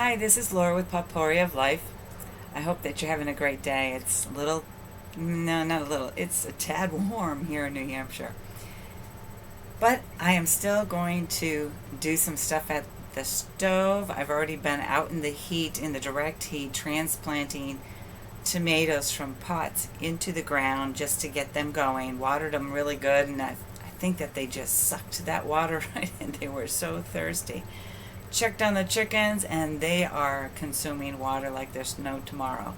Hi, this is Laura with Potpourri of Life. I hope that you're having a great day. It's a little, no, not a little, it's a tad warm here in New Hampshire. But I am still going to do some stuff at the stove. I've already been out in the heat, in the direct heat, transplanting tomatoes from pots into the ground just to get them going. Watered them really good, and I think that they just sucked that water right in. They were so thirsty. Checked on the chickens, and they are consuming water like there's no tomorrow.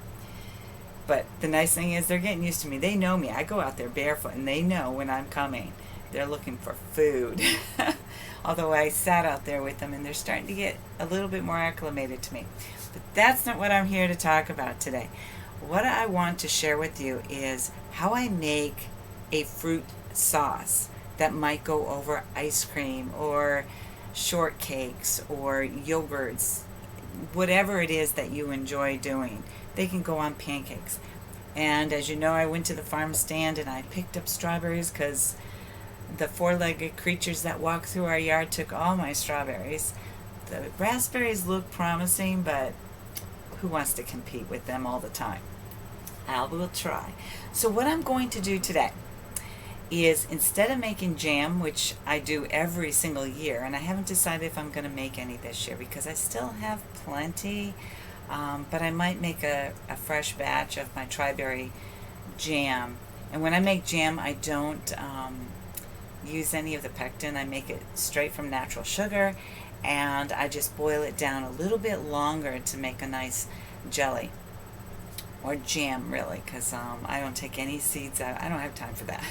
But the nice thing is they're getting used to me. They know me. I go out there barefoot, and they know when I'm coming. They're looking for food. Although I sat out there with them, and they're starting to get a little bit more acclimated to me. But that's not what I'm here to talk about today. What I want to share with you is how I make a fruit sauce that might go over ice cream or shortcakes or yogurts, whatever it is that you enjoy doing. They can go on pancakes. And as you know, I went to the farm stand and I picked up strawberries because the four-legged creatures that walk through our yard took all my strawberries. The raspberries look promising, but who wants to compete with them all the time? I will try. So what I'm going to do today is, instead of making jam, which I do every single year, and I haven't decided if I'm going to make any this year because I still have plenty, but I might make a fresh batch of my tri-berry jam. And when I make jam, I don't use any of the pectin. I make it straight from natural sugar, and I just boil it down a little bit longer to make a nice jelly. Or jam, really, because I don't take any seeds out. I don't have time for that.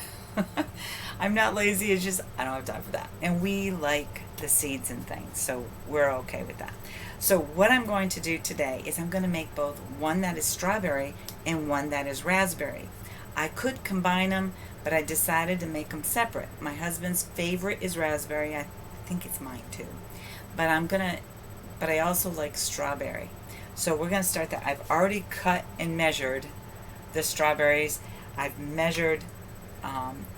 I'm not lazy, it's just I don't have time for that. And we like the seeds and things, so we're okay with that. So what I'm going to do today is I'm going to make both one that is strawberry and one that is raspberry. I could combine them, but I decided to make them separate. My husband's favorite is raspberry. I think it's mine too. But I also like strawberry. So we're going to start that. I've already cut and measured the strawberries. I've measured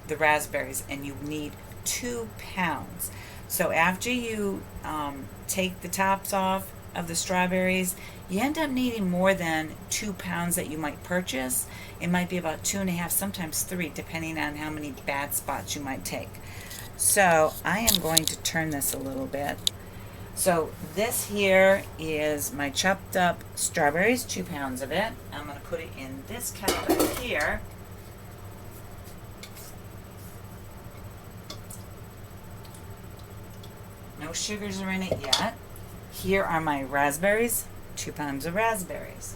the raspberries, and you need 2 pounds. So after you take the tops off of the strawberries, you end up needing more than 2 pounds that you might purchase. It might be about 2.5, sometimes 3, depending on how many bad spots you might take. So I am going to turn this a little bit. So this here is my chopped up strawberries, 2 pounds of it. I'm going to put it in this kettle back here. No sugars are in it yet. Here are my raspberries, 2 pounds of raspberries.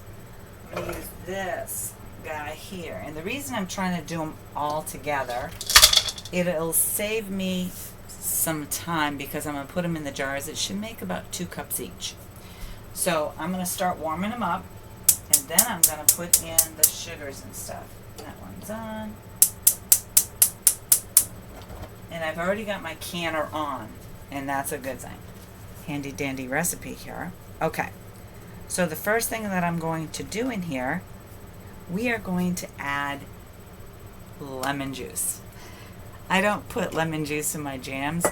I'm going to use this guy here. And the reason I'm trying to do them all together, it'll save me some time because I'm going to put them in the jars. It should make about 2 cups each. So I'm going to start warming them up, and then I'm going to put in the sugars and stuff. That one's on. And I've already got my canner on, and that's a good thing. Handy dandy recipe here. Okay, so the first thing that I'm going to do in here, we are going to add lemon juice. I don't put lemon juice in my jams,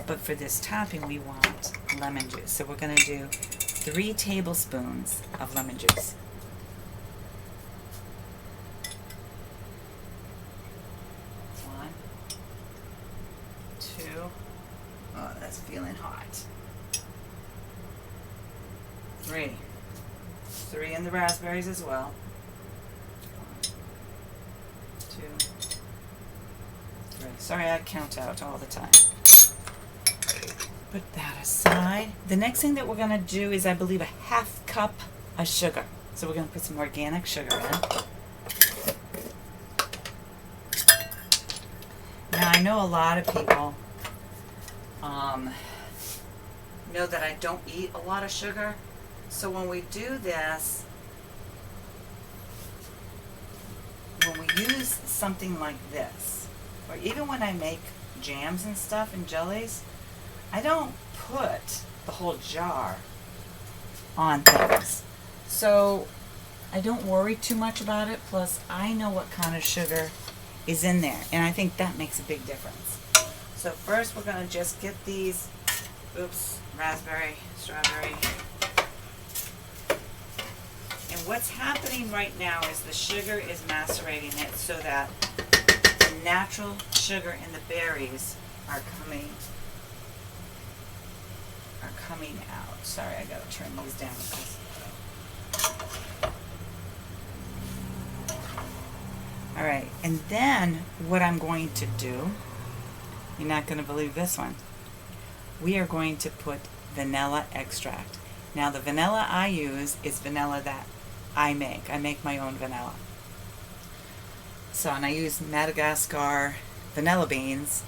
but for this topping we want lemon juice. So we're going to do 3 tablespoons of lemon juice. One, 2, oh, that's feeling hot. 3 in the raspberries as well. 1, 2, 3. Sorry, I count out all the time. Put that aside. The next thing that we're going to do is, I believe, a 1/2 cup of sugar. So we're going to put some organic sugar in. Now, I know a lot of people know that I don't eat a lot of sugar. So when we do this, when we use something like this, or even when I make jams and stuff and jellies, I don't put the whole jar on things. So I don't worry too much about it. Plus, I know what kind of sugar is in there, and I think that makes a big difference. So first we're going to just get these, raspberry, strawberry, what's happening right now is the sugar is macerating it so that the natural sugar in the berries are coming out. Sorry, I gotta turn these down. All right, and then what I'm going to do, you're not going to believe this one. We are going to put vanilla extract. Now the vanilla I use is vanilla that I make. I make my own vanilla. So, and I use Madagascar vanilla beans,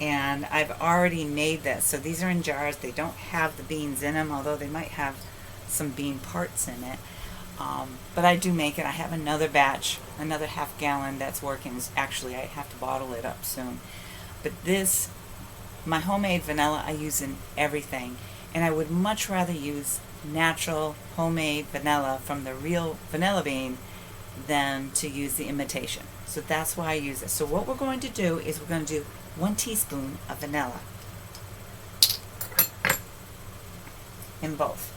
and I've already made this. So these are in jars. They don't have the beans in them, although they might have some bean parts in it. But I do make it. I have another batch, another half gallon that's working. Actually, I have to bottle it up soon. But this, my homemade vanilla, I use in everything. And I would much rather use natural homemade vanilla from the real vanilla bean than to use the imitation. So that's why I use it. So what we're going to do is we're going to do 1 teaspoon of vanilla in both.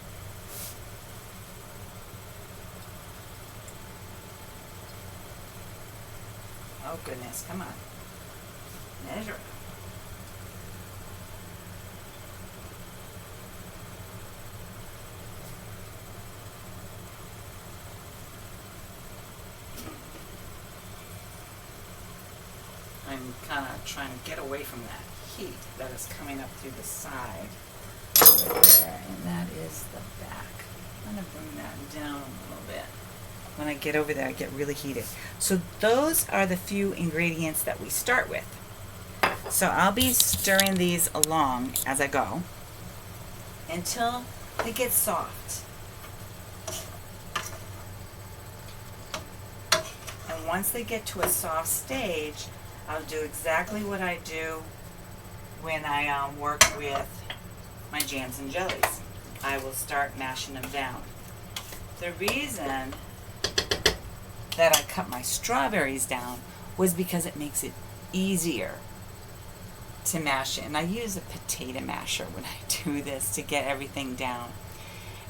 Oh goodness, come on. Measure. I'm kind of trying to get away from that heat that is coming up through the side. Right there, and that is the back. I'm going to bring that down a little bit. When I get over there, I get really heated. So those are the few ingredients that we start with. So I'll be stirring these along as I go until they get soft. And once they get to a soft stage, I'll do exactly what I do when I work with my jams and jellies. I will start mashing them down. The reason that I cut my strawberries down was because it makes it easier to mash it. And I use a potato masher when I do this to get everything down.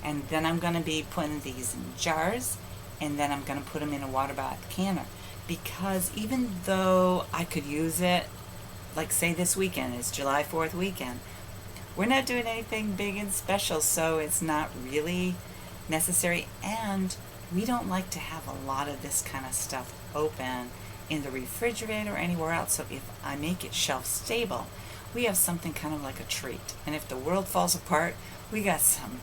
And then I'm going to be putting these in jars, and then I'm going to put them in a water bath canner. Because even though I could use it, like say this weekend is July 4th weekend, we're not doing anything big and special, so it's not really necessary. And we don't like to have a lot of this kind of stuff open in the refrigerator or anywhere else. So if I make it shelf stable, we have something kind of like a treat. And if the world falls apart, we got some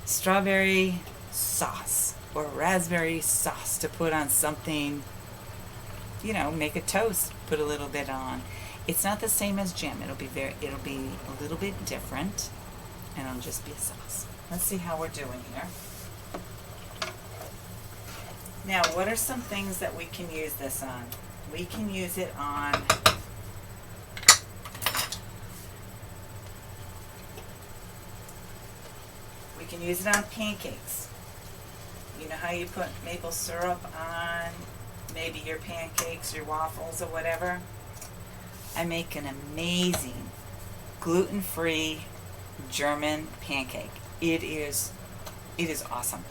strawberry sauce or raspberry sauce to put on something, you know, make a toast, put a little bit on. It's not the same as jam. It'll be a little bit different, and it'll just be a sauce. Let's see how we're doing here. Now, what are some things that we can use this on? We can use it on pancakes. You know how you put maple syrup on maybe your pancakes, your waffles, or whatever? I make an amazing gluten-free German pancake. It is awesome.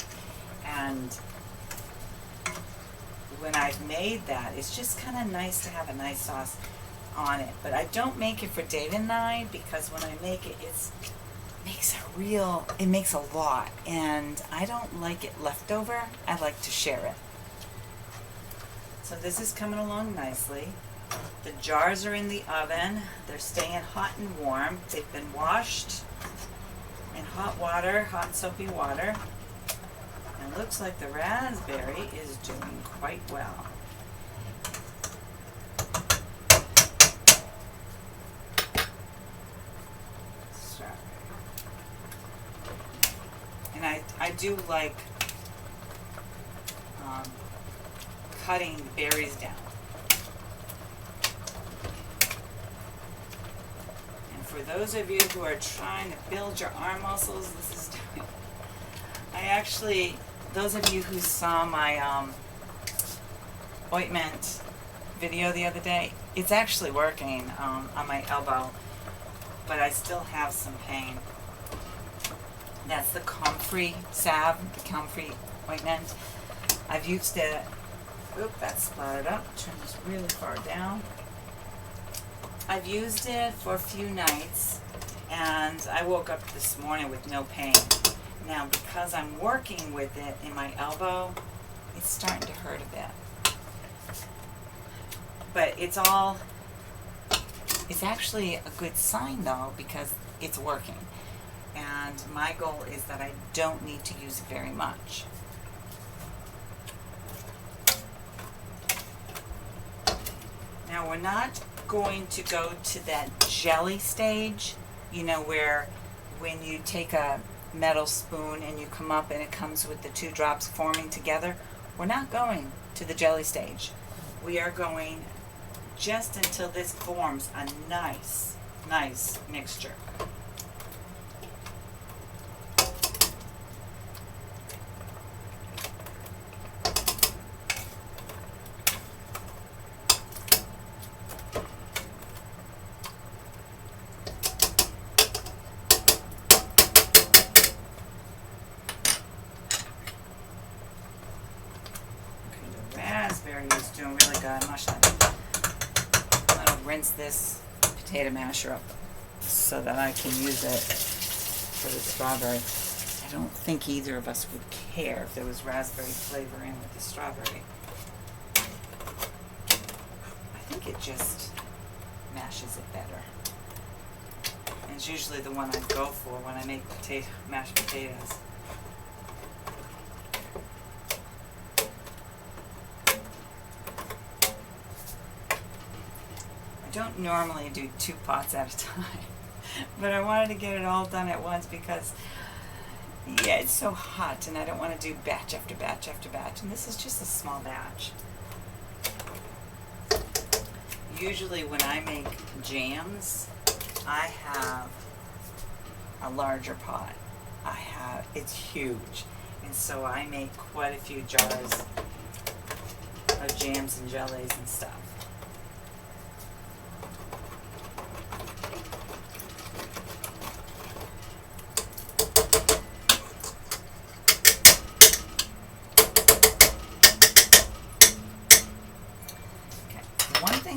And when I've made that, it's just kind of nice to have a nice sauce on it. But I don't make it for Dave and I, because when I make it, it makes a lot, and I don't like it left over. I like to share it. So this is coming along nicely. The jars are in the oven. They're staying hot and warm. They've been washed in hot water, hot soapy water. And it looks like the raspberry is doing quite well. And I do like cutting berries down. And for those of you who are trying to build your arm muscles, this is doing. Those of you who saw my ointment video the other day, it's actually working on my elbow, but I still have some pain. That's the comfrey salve, the comfrey ointment. I've used it, oop, that's splattered up, turn this really far down. I've used it for a few nights, and I woke up this morning with no pain. Now, because I'm working with it in my elbow, it's starting to hurt a bit. But it's actually a good sign though, because it's working. And my goal is that I don't need to use it very much. Now, we're not going to go to that jelly stage, you know, where when you take a metal spoon and you come up and it comes with the two drops forming together. We're not going to the jelly stage. We are going just until this forms a nice mixture. Raspberry is doing really good. I'm going to rinse this potato masher up so that I can use it for the strawberry. I don't think either of us would care if there was raspberry flavor in with the strawberry. I think it just mashes it better. And it's usually the one I go for when I make mashed potatoes. I don't normally do 2 pots at a time, but I wanted to get it all done at once because, yeah, it's so hot and I don't want to do batch after batch after batch, and this is just a small batch. Usually when I make jams, I have a larger pot. It's huge, and so I make quite a few jars of jams and jellies and stuff.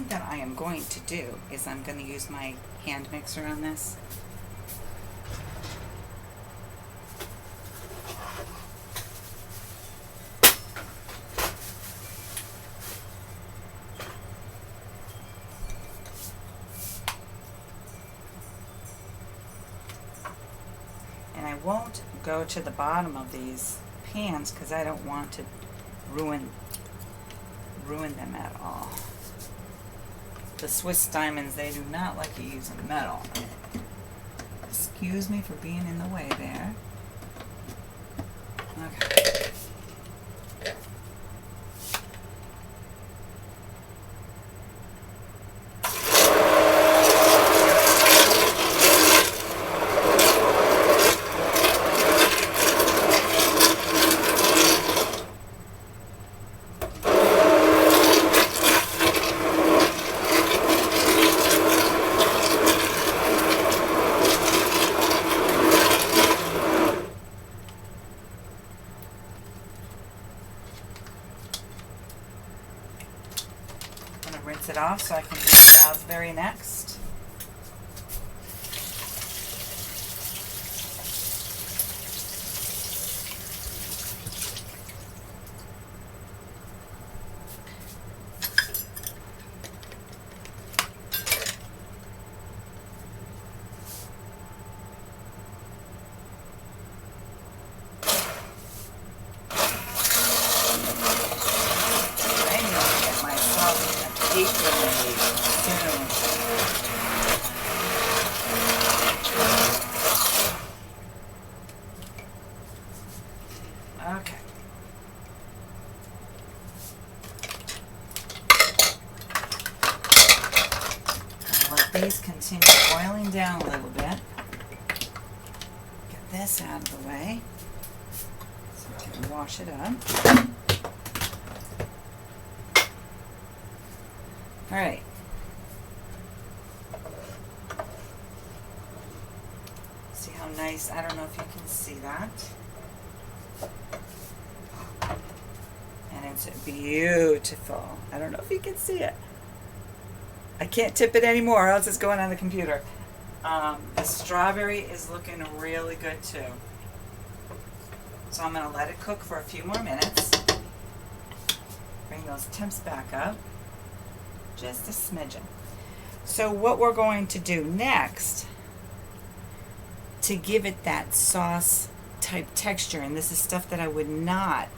That I am going to do is I'm going to use my hand mixer on this. And I won't go to the bottom of these pans because I don't want to ruin them at all. The Swiss diamonds, they do not like you using metal. Excuse me for being in the way there. Okay. Rinse it off so I can do the raspberry next. Okay. I'll let these continue boiling down a little bit. Get this out of the way so I can wash it up. All right. See how nice, I don't know if you can see that. It's beautiful. I don't know if you can see it. I can't tip it anymore, or else it's going on the computer. The strawberry is looking really good too. So I'm going to let it cook for a few more minutes. Bring those temps back up. Just a smidgen. So what we're going to do next to give it that sauce type texture, and this is stuff that I would not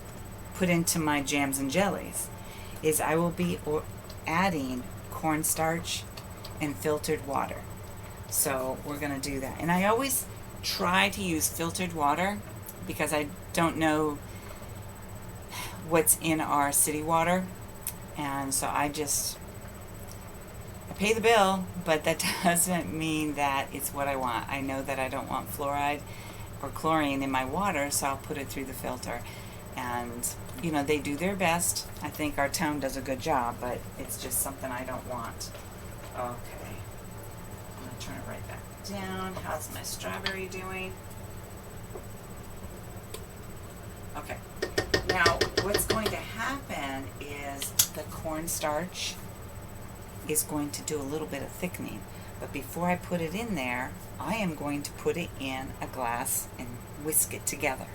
put into my jams and jellies, is I will be adding cornstarch and filtered water. So we're going to do that. And I always try to use filtered water because I don't know what's in our city water. And so I pay the bill, but that doesn't mean that it's what I want. I know that I don't want fluoride or chlorine in my water, so I'll put it through the filter. And, you know, they do their best. I think our town does a good job, but it's just something I don't want. Okay. I'm going to turn it right back down. How's my strawberry doing? Okay. Now, what's going to happen is the cornstarch is going to do a little bit of thickening. But before I put it in there, I am going to put it in a glass and whisk it together.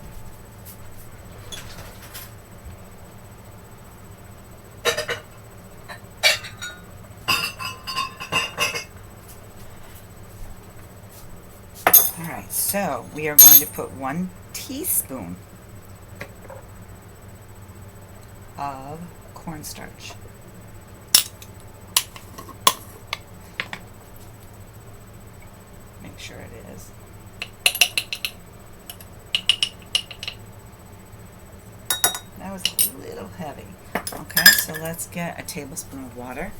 Alright, so we are going to put 1 teaspoon of cornstarch. Make sure it is. That was a little heavy. Okay, so let's get a tablespoon of water.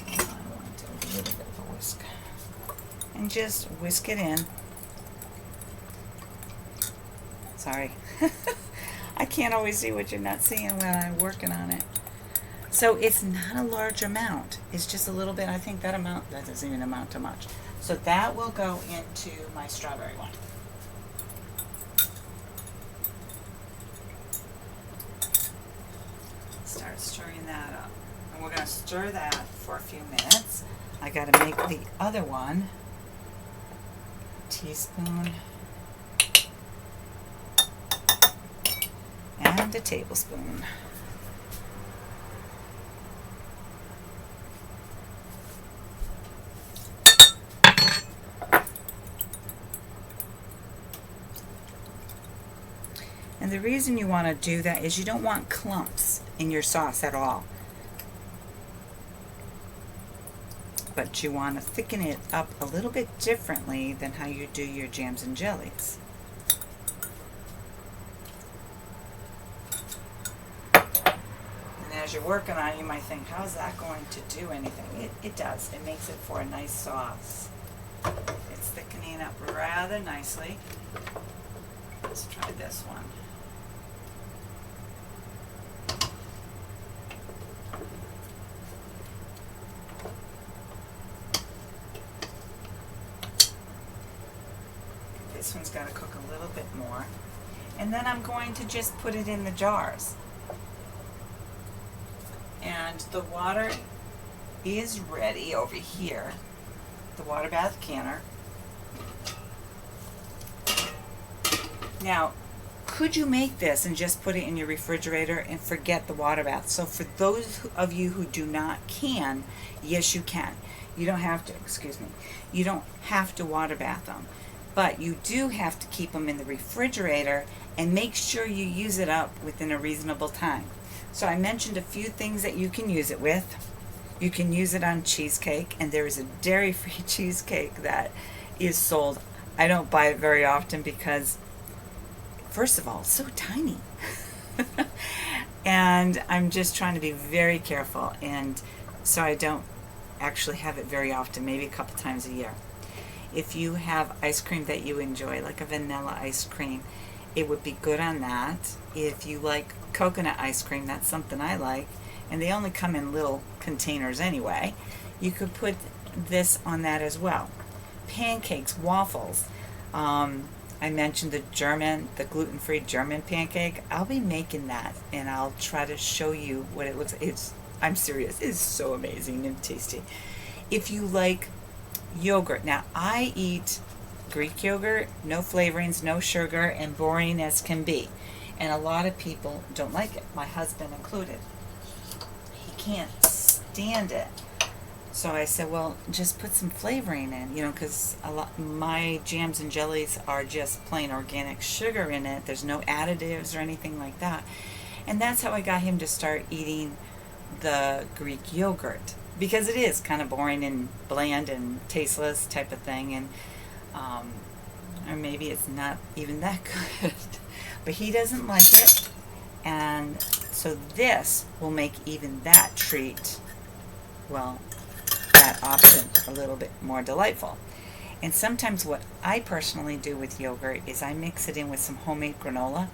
I want a little bit of a whisk. And just whisk it in. Sorry. I can't always see what you're not seeing when I'm working on it. So it's not a large amount. It's just a little bit. I think that doesn't even amount to much. So that will go into my strawberry one. Start stirring that up. And we're going to stir that for a few minutes. I got to make the other one a teaspoon and a tablespoon. And the reason you want to do that is you don't want clumps in your sauce at all. But you want to thicken it up a little bit differently than how you do your jams and jellies. As you're working on it, you might think, how is that going to do anything? It does. It makes it for a nice sauce. It's thickening up rather nicely. Let's try this one. This one's got to cook a little bit more. And then I'm going to just put it in the jars. And the water is ready over here, the water bath canner. Now, could you make this and just put it in your refrigerator and forget the water bath? So for those of you who do not can, yes you can. You don't have to, you don't have to water bath them. But you do have to keep them in the refrigerator and make sure you use it up within a reasonable time. So I mentioned a few things that you can use it with. You can use it on cheesecake, and there is a dairy-free cheesecake that is sold. I don't buy it very often because, first of all, it's so tiny. And I'm just trying to be very careful, and so I don't actually have it very often, maybe a couple times a year. If you have ice cream that you enjoy, like a vanilla ice cream, it would be good on that. If you like coconut ice cream, that's something I like, and they only come in little containers anyway. You could put this on that as well. pancakes, waffles. I mentioned the Gluten Free German Pancake. I'll be making that, and I'll try to show you what it looks like. I'm serious, it's so amazing and tasty. If you like yogurt, now I eat Greek yogurt, no flavorings, no sugar, and boring as can be. And a lot of people don't like it, my husband included. He can't stand it. So I said, well, just put some flavoring in, because my jams and jellies are just plain organic sugar in it. There's no additives or anything like that. And that's how I got him to start eating the Greek yogurt, because it is kind of boring and bland and tasteless type of thing, and or maybe it's not even that good. But he doesn't like it, and so this will make even that treat, well, that option a little bit more delightful. And sometimes what I personally do with yogurt is I mix it in with some homemade granola,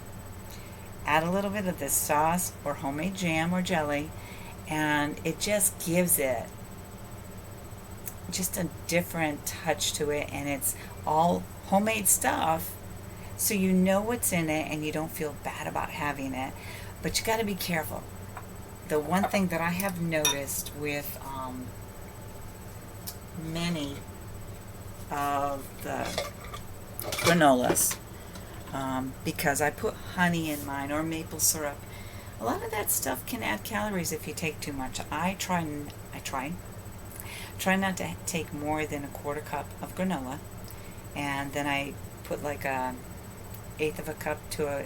add a little bit of this sauce or homemade jam or jelly, and it just gives it just a different touch to it, and it's all homemade stuff, so you know what's in it and you don't feel bad about having it. But you got to be careful. The one thing that I have noticed with many of the granolas, because I put honey in mine or maple syrup, a lot of that stuff can add calories if you take too much. I try not to take more than a quarter cup of granola, and then I put like a eighth of a cup to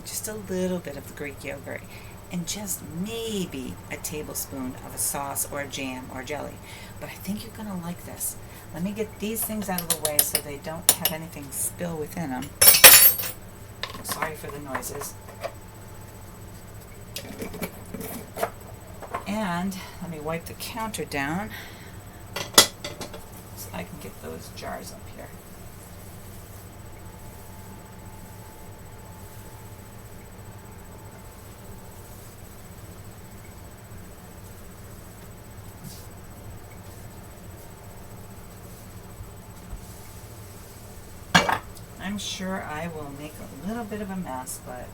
just a little bit of the Greek yogurt, and just maybe a tablespoon of a sauce or a jam or jelly. But I think you're going to like this. Let me get these things out of the way so they don't have anything spill within them. Sorry for the noises. And let me wipe the counter down so I can get those jars up here. I'm sure I will make a little bit of a mess, but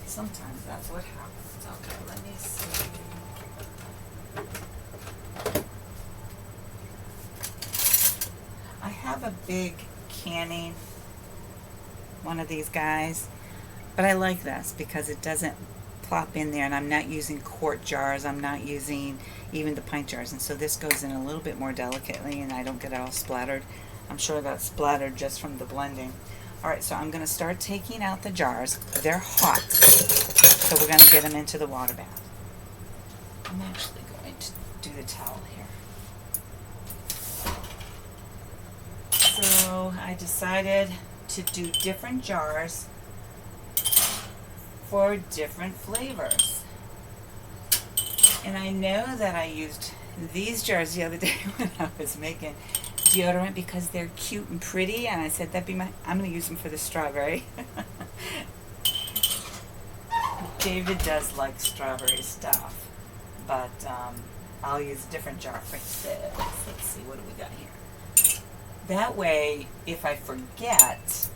sometimes that's what happens. Okay, let me see. I have a big canning, one of these guys, but I like this because it doesn't plop in there, and I'm not using quart jars. I'm not using even the pint jars, and so this goes in a little bit more delicately, and I don't get it all splattered. I'm sure I got splattered just from the blending. Alright, so I'm going to start taking out the jars. They're hot, so we're going to get them into the water bath. I'm actually going to do the towel here. So I decided to do different jars for different flavors. And I know that I used these jars the other day when I was making deodorant because they're cute and pretty, and I said I'm going to use them for the strawberry. David does like strawberry stuff, but I'll use a different jar for this. Let's see, what do we got here? That way, if I forget,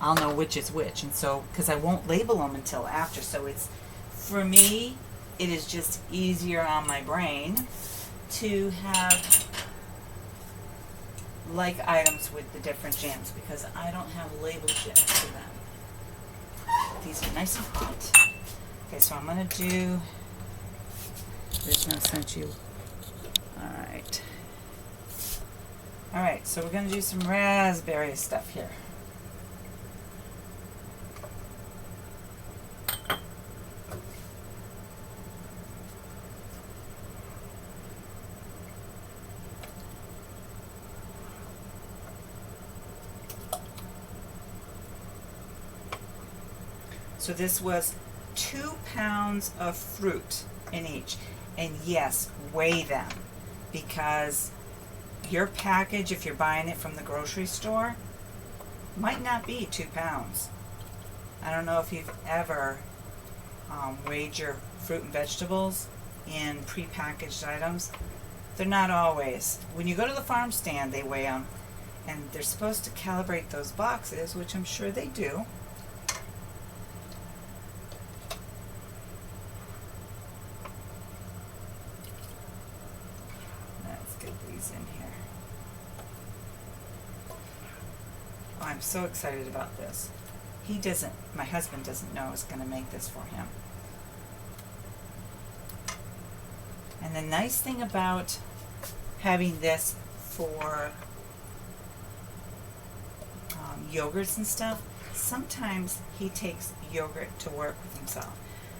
I'll know which is which, and so, because I won't label them until after, so it's, for me, it is just easier on my brain to have like items with the different jams, because I don't have labels yet for them. These are nice and hot. Okay, so I'm going to do, there's no sense you, alright. Alright, so we're going to do some raspberry stuff here. So this was 2 pounds of fruit in each. And yes, weigh them, because your package, if you're buying it from the grocery store, might not be 2 pounds. I don't know if you've ever weighed your fruit and vegetables in prepackaged items. They're not always. When you go to the farm stand, they weigh them, and they're supposed to calibrate those boxes, which I'm sure they do. Let's get these in here. Oh, I'm so excited about this. My husband doesn't know I was going to make this for him. And the nice thing about having this for yogurts and stuff, sometimes he takes yogurt to work with himself.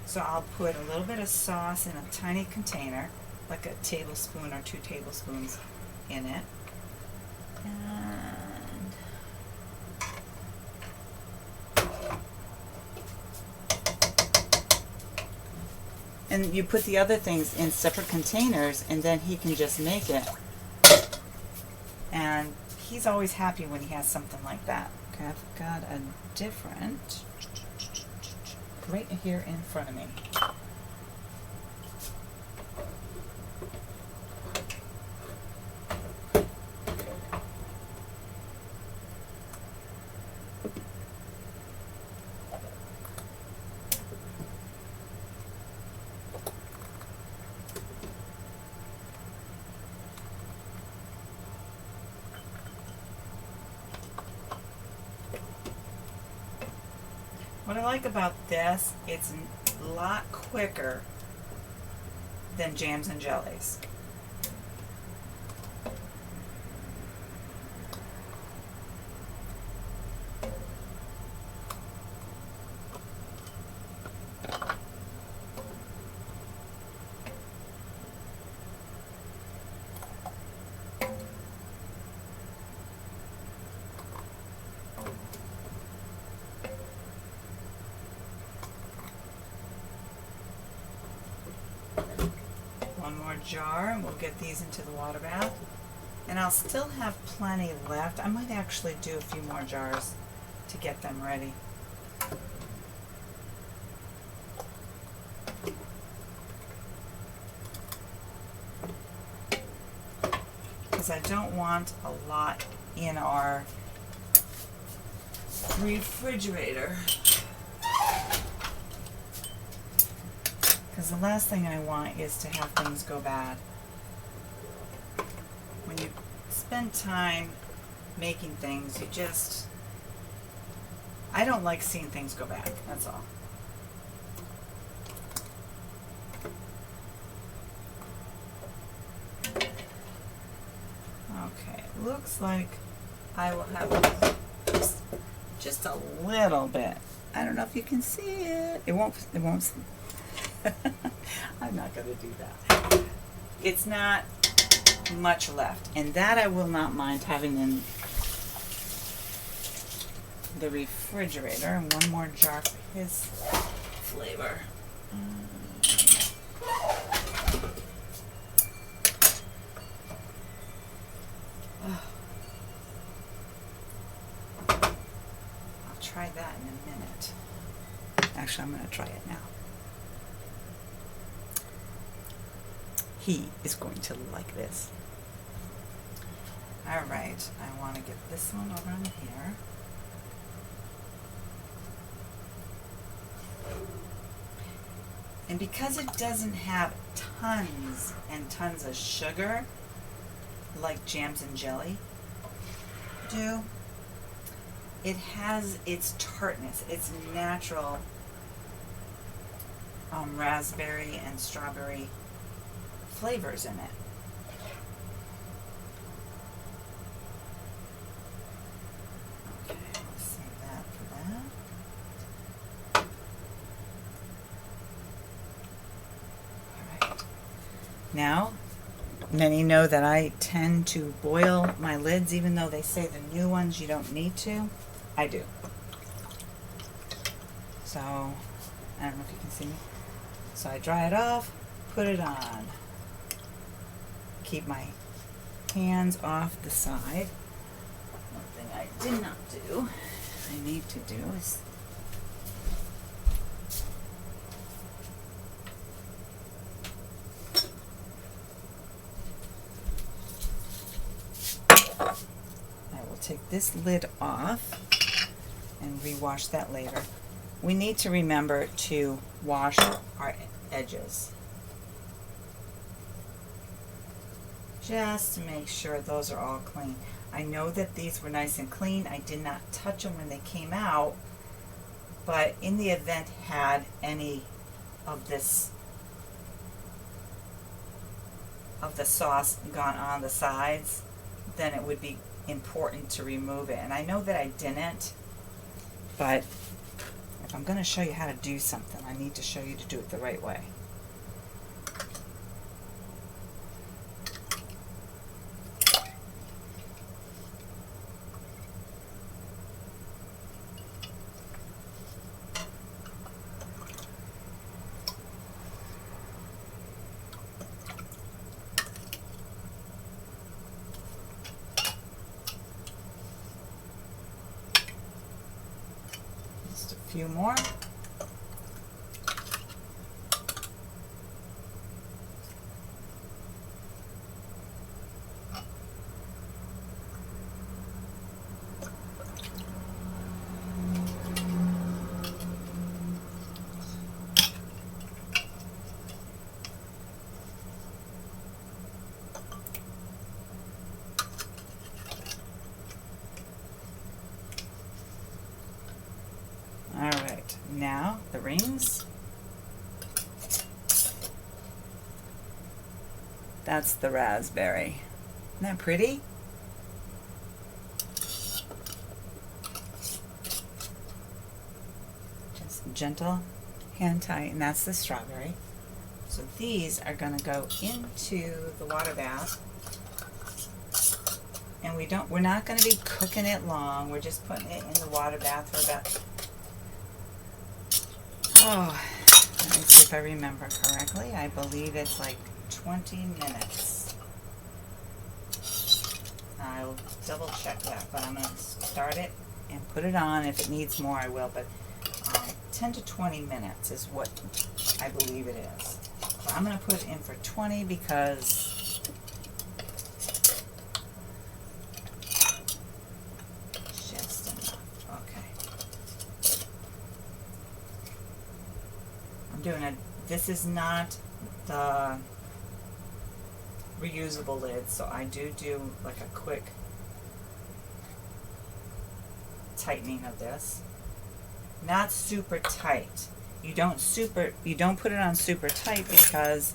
So I'll put a little bit of sauce in a tiny container, like a tablespoon or 2 tablespoons in it. And you put the other things in separate containers, and then he can just make it. And he's always happy when he has something like that. Okay, I've got a different right here in front of me. What I like about this, it's a lot quicker than jams and jellies. One more jar and we'll get these into the water bath. And I'll still have plenty left. I might actually do a few more jars to get them ready. Because I don't want a lot in our refrigerator. Because the last thing I want is to have things go bad. When you spend time making things, I don't like seeing things go bad, that's all. Okay, looks like I will have just a little bit. I don't know if you can see it. It won't I'm not going to do that. It's not much left, and that I will not mind having in the refrigerator. And one more jar for his flavor. I'll try that in a minute. Actually, I'm going to try it now. He is going to like this. All right, I want to get this one over in here. And because it doesn't have tons and tons of sugar, like jams and jelly do, it has its tartness, its natural raspberry and strawberry flavors in it. Okay, I'll save that for that. Alright. Now, many know that I tend to boil my lids, even though they say the new ones you don't need to. I do. So, I don't know if you can see me. So I dry it off, put it on. Keep my hands off the side. One thing I did not do, I need to do is take this lid off and rewash that later. We need to remember to wash our edges, just to make sure those are all clean. I know that these were nice and clean. I did not touch them when they came out, but in the event had any of this of the sauce gone on the sides, then it would be important to remove it. And I know that I didn't, but if I'm going to show you how to do something, I need to show you to do it the right way. Just a few more. Alright, now the rings. That's the raspberry. Isn't that pretty? Just gentle hand tight, and that's the strawberry. So these are going to go into the water bath. And we're not going to be cooking it long. We're just putting it in the water bath for about, let me see if I remember correctly. I believe it's like 20 minutes. I'll double check that, but I'm going to start it and put it on. If it needs more, I will, but 10 to 20 minutes is what I believe it is. But I'm going to put it in for 20 because this is not the reusable lid, so I do like a quick tightening of this. Not super tight. You don't put it on super tight because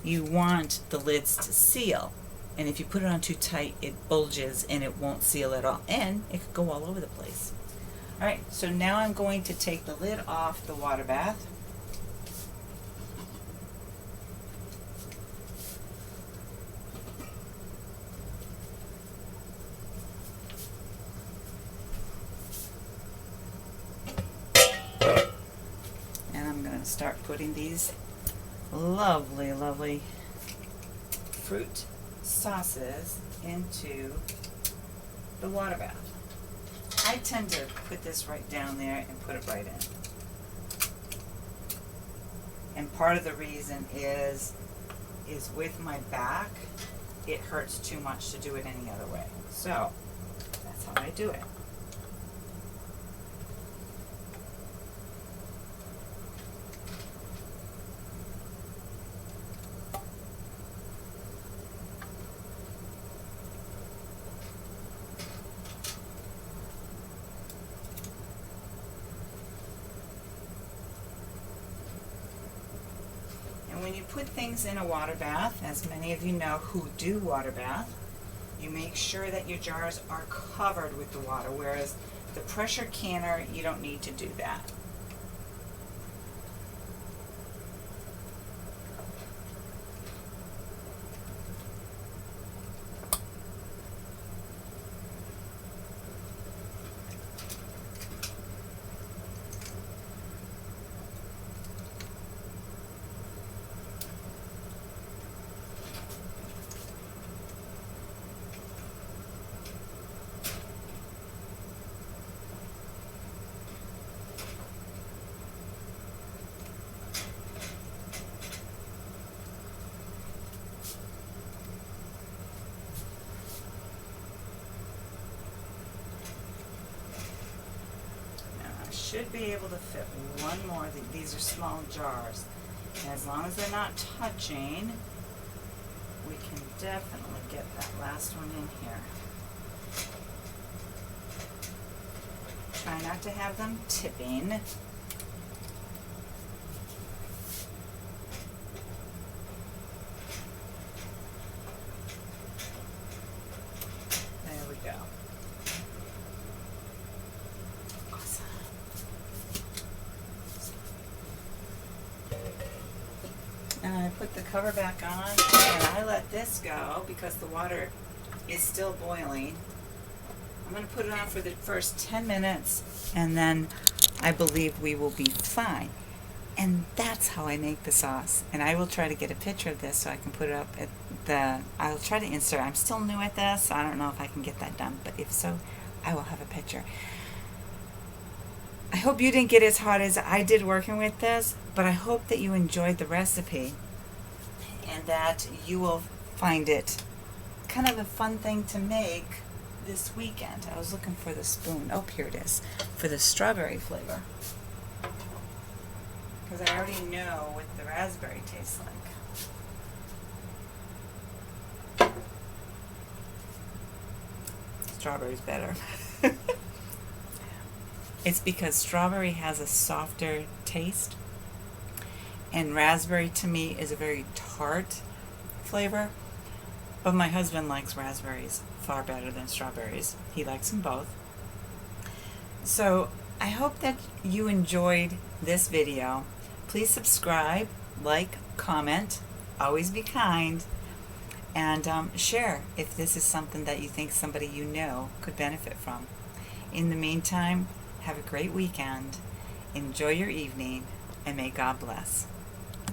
you want the lids to seal. And if you put it on too tight, it bulges and it won't seal at all. And it could go all over the place. Alright, so now I'm going to take the lid off the water bath. Start putting these lovely, lovely fruit sauces into the water bath. I tend to put this right down there and put it right in. And part of the reason is with my back, it hurts too much to do it any other way. So that's how I do it. When you put things in a water bath, as many of you know who do water bath, you make sure that your jars are covered with the water, whereas the pressure canner, you don't need to do that. should be able to fit one more. These are small jars. And as long as they're not touching, we can definitely get that last one in here. Try not to have them tipping. There we go. Awesome. And I put the cover back on, and I let this go because the water is still boiling. I'm going to put it on for the first 10 minutes, and then I believe we will be fine. And that's how I make the sauce. And I will try to get a picture of this so I can put it up at I'll try to insert. I'm still new at this, so I don't know if I can get that done. But if so, I will have a picture. I hope you didn't get as hot as I did working with this, but I hope that you enjoyed the recipe and that you will find it kind of a fun thing to make this weekend. I was looking for the spoon. Oh, here it is. For the strawberry flavor. Because I already know what the raspberry tastes like. Strawberry's better. It's because strawberry has a softer taste, and raspberry to me is a very tart flavor. But my husband likes raspberries far better than strawberries. He likes them both. So I hope that you enjoyed this video. Please subscribe, like, comment, always be kind, and share if this is something that you think somebody you know could benefit from. In the meantime, have a great weekend, enjoy your evening, and may God bless.